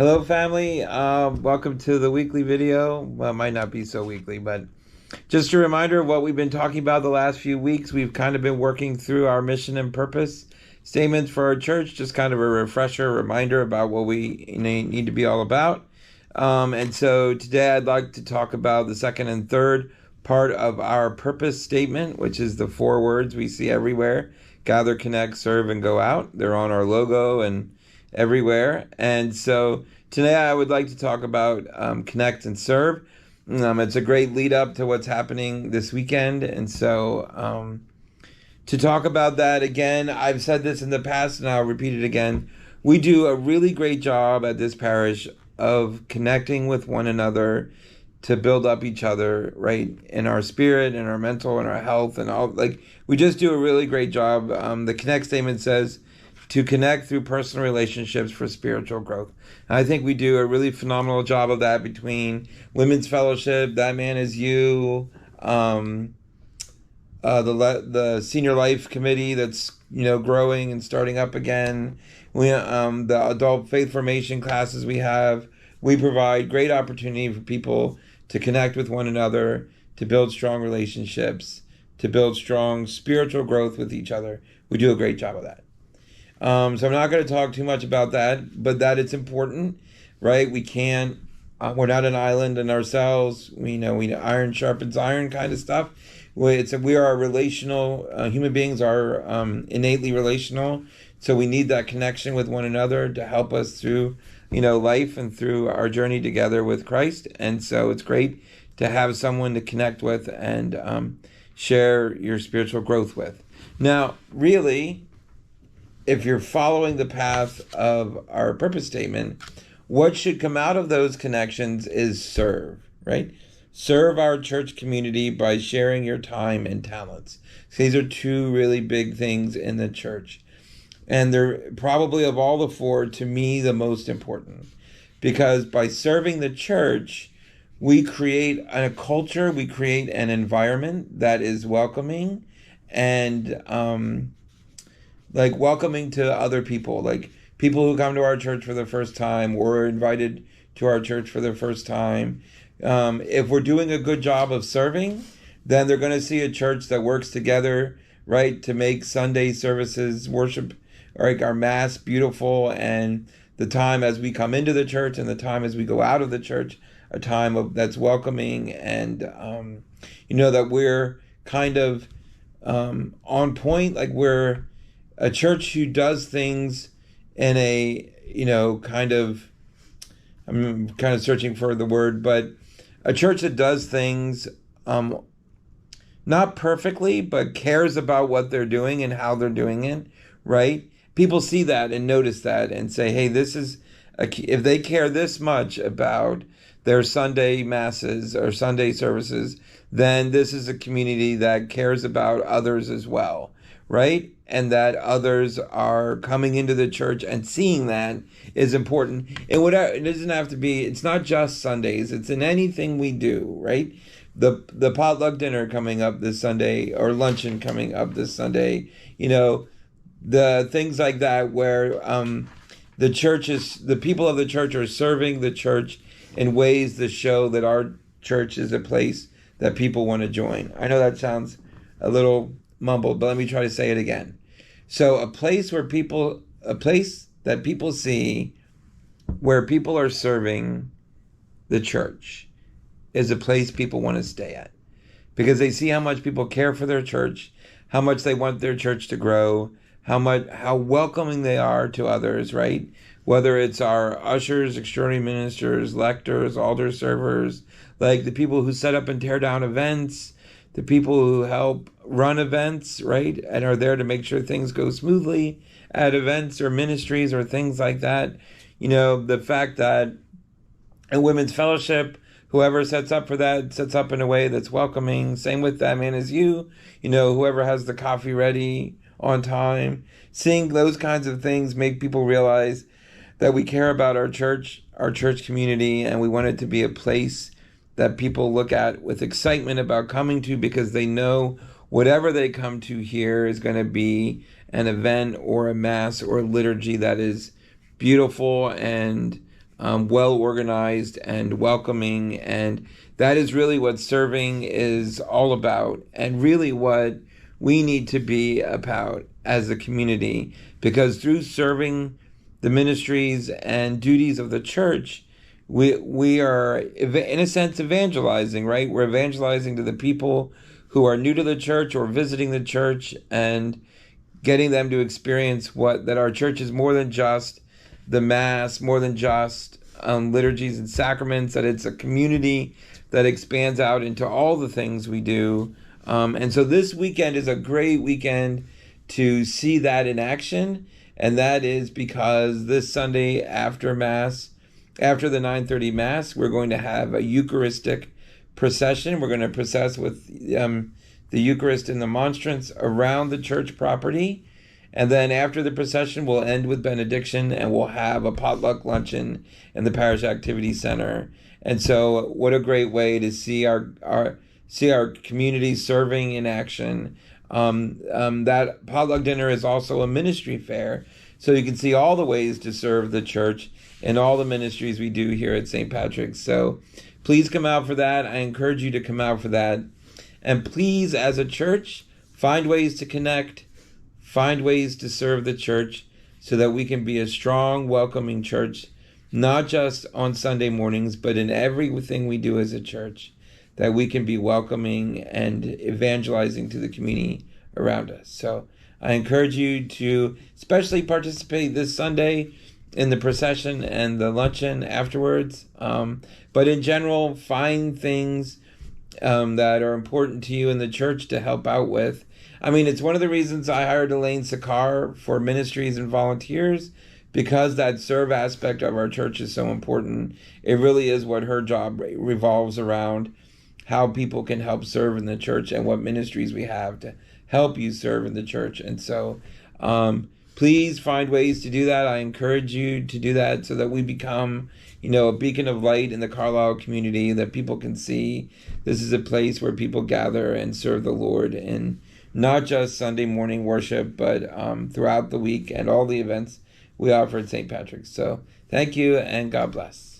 Hello, family. Welcome to the weekly video. Well, it might not be so weekly, but just a reminder of what we've been talking about the last few weeks. We've kind of been working through our mission and purpose statements for our church, just kind of a refresher, reminder about what we need to be all about. And so today I'd like to talk about the second and third part of our purpose statement, which is the 4 words we see everywhere: gather, connect, serve, and go out. They're on our logo and everywhere. And so today I would like to talk about connect and serve. It's a great lead up to what's happening this weekend. And so to talk about that again, I've said this in the past and I'll repeat it again. We do a really great job at this parish of connecting with one another to build up each other, right? In our spirit, in our mental, in our health, and all. Like, we just do a really great job. The connect statement says to connect through personal relationships for spiritual growth. And I think we do a really phenomenal job of that between Women's Fellowship, That Man Is You, the Senior Life Committee that's growing and starting up again. The adult faith formation classes we have. We provide great opportunity for people to connect with one another, to build strong relationships, to build strong spiritual growth with each other. We do a great job of that. So I'm not going to talk too much about that, but that it's important, right? We can't, we're not an island in ourselves. We know iron sharpens iron kind of stuff. We are relational, human beings are innately relational. So we need that connection with one another to help us through, life and through our journey together with Christ. And so it's great to have someone to connect with and share your spiritual growth with. Now, really, if you're following the path of our purpose statement, what should come out of those connections is serve, right? Serve our church community by sharing your time and talents. So these are 2 really big things in the church. And they're probably, of all the 4, to me, the most important. Because by serving the church, we create a culture, we create an environment that is welcoming and welcoming to other people, like people who come to our church for the first time or are invited to our church for the first time. If we're doing a good job of serving, then they're going to see a church that works together, right, to make Sunday services, worship, like our Mass, beautiful, and the time as we come into the church and the time as we go out of the church, a time that's welcoming, and that we're kind of on point, like we're a church who does things in a, I'm kind of searching for the word, but a church that does things not perfectly, but cares about what they're doing and how they're doing it, right? People see that and notice that and say, hey, this is, if they care this much about their Sunday masses or Sunday services, then this is a community that cares about others as well, right? And that others are coming into the church and seeing that is important. And it doesn't have to be, it's not just Sundays, it's in anything we do, right? The potluck dinner coming up this Sunday, or luncheon coming up this Sunday, the things like that where the people of the church are serving the church in ways that show that our church is a place that people want to join. I know that sounds a little mumbled, but let me try to say it again. So a place that people see where people are serving the church is a place people want to stay at, because they see how much people care for their church, how much they want their church to grow, how welcoming they are to others, right? Whether it's our ushers, extraordinary ministers, lectors, altar servers, like the people who set up and tear down events, the people who help run events, right, and are there to make sure things go smoothly at events or ministries or things like that. The fact that a Women's Fellowship, whoever sets up for that, sets up in a way that's welcoming. Same with That Man Is You, whoever has the coffee ready on time. Seeing those kinds of things make people realize that we care about our church community, and we want it to be a place that people look at with excitement about coming to, because they know whatever they come to here is going to be an event or a Mass or a liturgy that is beautiful and well organized and welcoming. And that is really what serving is all about, and really what we need to be about as a community, because through serving the ministries and duties of the church, we are, in a sense, evangelizing, right? We're evangelizing to the people who are new to the church or visiting the church, and getting them to experience that our church is more than just the Mass, more than just liturgies and sacraments, that it's a community that expands out into all the things we do. And so this weekend is a great weekend to see that in action. And that is because this Sunday after Mass, after the 9:30 Mass, we're going to have a Eucharistic procession. We're going to process with the Eucharist and the monstrance around the church property. And then after the procession, we'll end with benediction, and we'll have a potluck luncheon in the Parish Activity Center. And so what a great way to see our community serving in action. That potluck dinner is also a ministry fair, so you can see all the ways to serve the church and all the ministries we do here at St. Patrick's. So please come out for that. I encourage you to come out for that. And please, as a church, find ways to connect, find ways to serve the church, so that we can be a strong, welcoming church, not just on Sunday mornings, but in everything we do as a church, that we can be welcoming and evangelizing to the community around us. So I encourage you to especially participate this Sunday in the procession and the luncheon afterwards. But in general, find things that are important to you in the church to help out with. I mean, it's one of the reasons I hired Elaine Sakar for ministries and volunteers, because that serve aspect of our church is so important. It really is what her job revolves around, how people can help serve in the church and what ministries we have to help you serve in the church. And so please find ways to do that. I encourage you to do that so that we become, a beacon of light in the Carlisle community, that people can see this is a place where people gather and serve the Lord in not just Sunday morning worship, but throughout the week and all the events we offer at St. Patrick's. So thank you, and God bless.